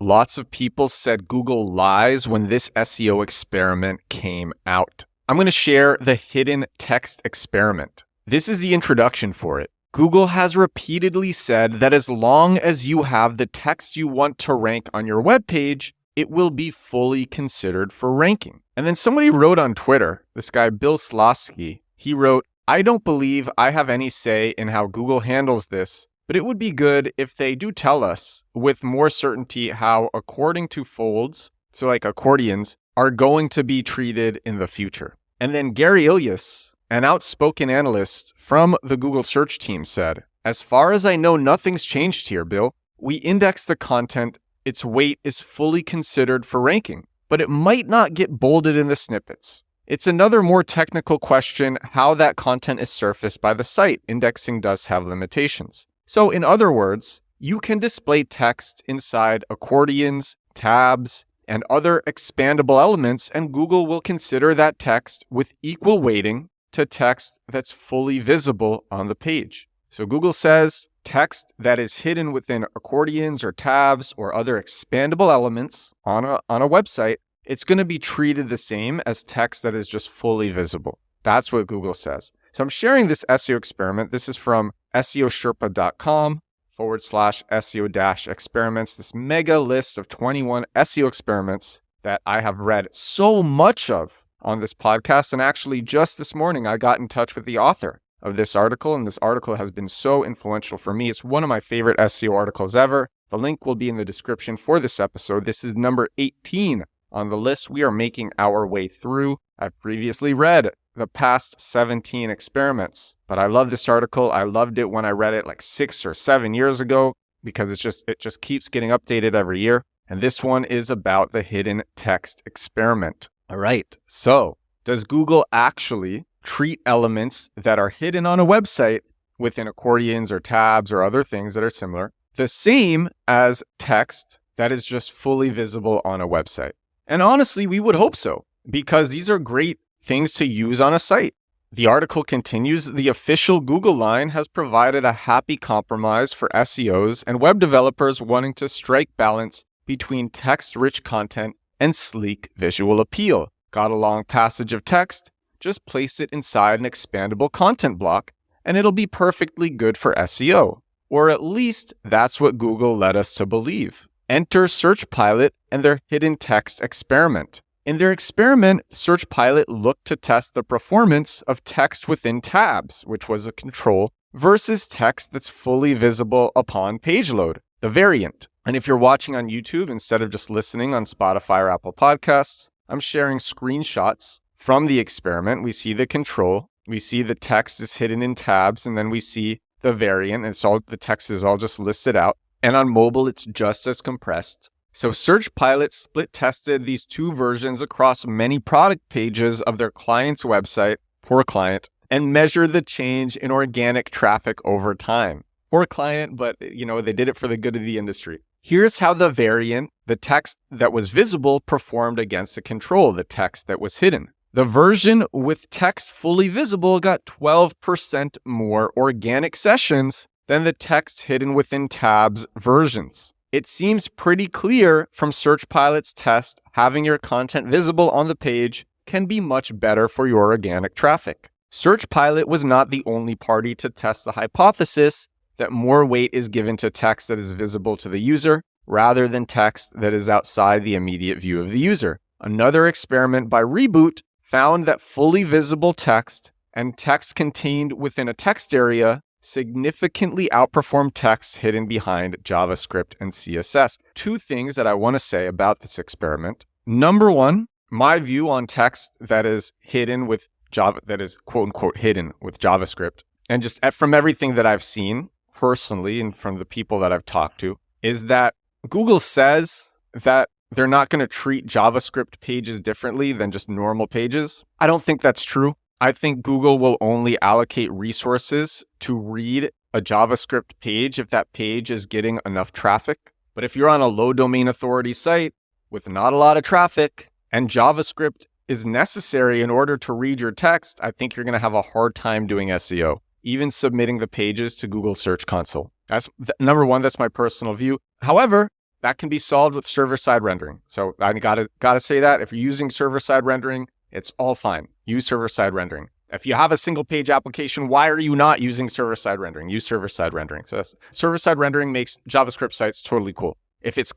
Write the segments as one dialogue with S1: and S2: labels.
S1: Lots of people said Google lies when this SEO experiment came out. I'm going to share the hidden text experiment. This is the introduction for it. Google has repeatedly said that as long as you have the text you want to rank on your web page, it will be fully considered for ranking. And then somebody wrote on Twitter, this guy Bill Slosky, he wrote, "I don't believe I have any say in how Google handles this, but it would be good if they do tell us with more certainty how according to folds, so like accordions, are going to be treated in the future." And then Gary Ilyas, an outspoken analyst from the Google search team, said, "As far as I know, nothing's changed here, Bill. We index the content, its weight is fully considered for ranking, but it might not get bolded in the snippets. It's another more technical question how that content is surfaced by the site. Indexing does have limitations." So in other words, you can display text inside accordions, tabs, and other expandable elements, and Google will consider that text with equal weighting to text that's fully visible on the page. So Google says text that is hidden within accordions or tabs or other expandable elements on a website, it's going to be treated the same as text that is just fully visible. That's what Google says. So I'm sharing this SEO experiment. This is from SEOsherpa.com/SEO-experiments, this mega list of 21 SEO experiments that I have read so much of on this podcast. And actually, just this morning, I got in touch with the author of this article, and this article has been so influential for me. It's one of my favorite SEO articles ever. The link will be in the description for this episode. This is number 18 on the list we are making our way through. I've previously read the past 17 experiments, but I love this article. I loved it when I read it like 6 or 7 years ago because it just keeps getting updated every year. And this one is about the hidden text experiment. All right. So does Google actually treat elements that are hidden on a website within accordions or tabs or other things that are similar the same as text that is just fully visible on a website? And honestly, we would hope so, because these are great things to use on a site. The article continues, the official Google line has provided a happy compromise for SEOs and web developers wanting to strike balance between text-rich content and sleek visual appeal. Got a long passage of text? Just place it inside an expandable content block, and it'll be perfectly good for SEO. Or at least that's what Google led us to believe. Enter SearchPilot and their hidden text experiment. In their experiment, SearchPilot looked to test the performance of text within tabs, which was a control, versus text that's fully visible upon page load, the variant. And if you're watching on YouTube instead of just listening on Spotify or Apple Podcasts, I'm sharing screenshots from the experiment. We see the control, we see the text is hidden in tabs, and then we see the variant. The text is all just listed out. And on mobile, it's just as compressed. So SearchPilot split tested these two versions across many product pages of their client's website, poor client, and measured the change in organic traffic over time. Poor client, but they did it for the good of the industry. Here's how the variant, the text that was visible, performed against the control, the text that was hidden. The version with text fully visible got 12% more organic sessions than the text hidden within tabs versions. It seems pretty clear from SearchPilot's test, having your content visible on the page can be much better for your organic traffic. SearchPilot was not the only party to test the hypothesis that more weight is given to text that is visible to the user rather than text that is outside the immediate view of the user. Another experiment by Reboot found that fully visible text and text contained within a text area significantly outperform text hidden behind JavaScript and CSS. Two things that I want to say about this experiment. Number one, my view on text that is hidden with Java, that is quote unquote hidden with JavaScript, and just from everything that I've seen personally and from the people that I've talked to, is that Google says that they're not going to treat JavaScript pages differently than just normal pages. I don't think that's true. I think Google will only allocate resources to read a JavaScript page if that page is getting enough traffic. But if you're on a low domain authority site with not a lot of traffic and JavaScript is necessary in order to read your text, I think you're going to have a hard time doing SEO, even submitting the pages to Google Search Console. That's number one. That's my personal view. However, that can be solved with server-side rendering. So I gotta say that if you're using server-side rendering, it's all fine. Use server-side rendering. If you have a single page application, why are you not using server-side rendering? Use server-side rendering. So server-side rendering makes JavaScript sites totally cool. If it's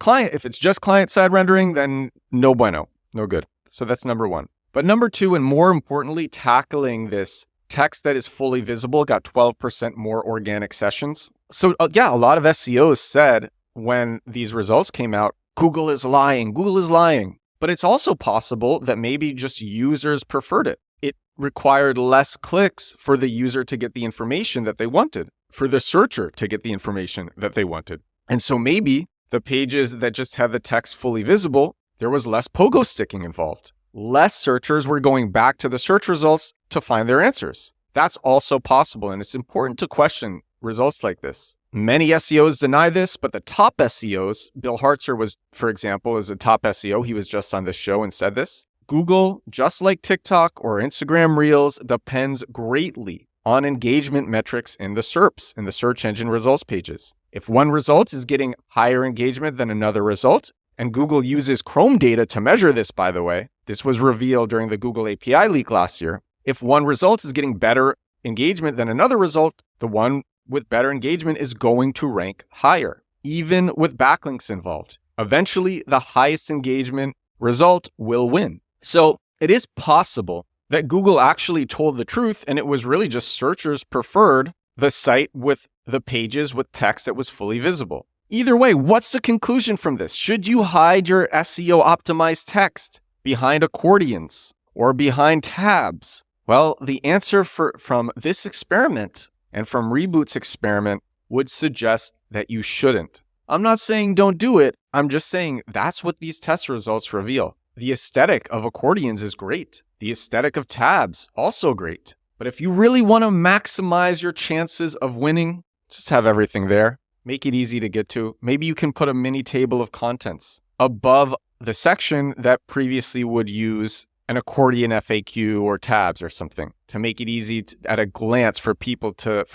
S1: just client-side rendering, then no bueno, no good. So that's number one. But number two, and more importantly, tackling this text that is fully visible got 12% more organic sessions. So a lot of SEOs said when these results came out, Google is lying. But it's also possible that maybe just users preferred it. It required less clicks for the user to get the information that they wanted, for the searcher to get the information that they wanted. And so maybe the pages that just had the text fully visible, there was less pogo sticking involved. Less searchers were going back to the search results to find their answers. That's also possible, and it's important to question results like this. Many SEOs deny this, but the top SEOs, Bill Hartzer was, for example, is a top SEO. He was just on the show and said this. Google, just like TikTok or Instagram Reels, depends greatly on engagement metrics in the SERPs, in the search engine results pages. If one result is getting higher engagement than another result, and Google uses Chrome data to measure this, by the way, this was revealed during the Google API leak last year. If one result is getting better engagement than another result, the one with better engagement is going to rank higher, even with backlinks involved. Eventually, the highest engagement result will win. So it is possible that Google actually told the truth, and it was really just searchers preferred the site with the pages with text that was fully visible. Either way, what's the conclusion from this? Should you hide your SEO optimized text behind accordions or behind tabs? Well, the answer from this experiment and from Reboot's experiment would suggest that you shouldn't. I'm not saying don't do it. I'm just saying that's what these test results reveal. The aesthetic of accordions is great. The aesthetic of tabs, also great. But if you really want to maximize your chances of winning, just have everything there. Make it easy to get to. Maybe you can put a mini table of contents above the section that previously would use an accordion FAQ or tabs or something to make it easy at a glance for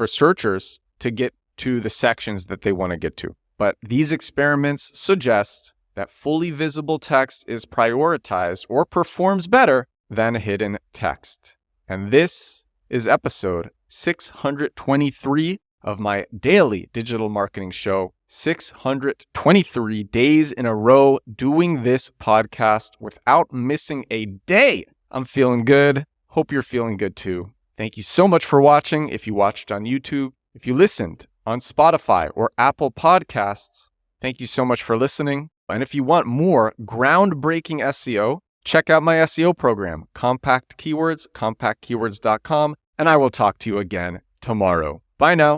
S1: searchers to get to the sections that they want to get to. But these experiments suggest that fully visible text is prioritized or performs better than hidden text. And this is episode 623 of my daily digital marketing show. 623 days in a row doing this podcast without missing a day. I'm feeling good. Hope you're feeling good too. Thank you so much for watching. If you watched on YouTube, if you listened on Spotify or Apple Podcasts, thank you so much for listening. And if you want more groundbreaking SEO, check out my SEO program, Compact Keywords, compactkeywords.com, and I will talk to you again tomorrow. Bye now.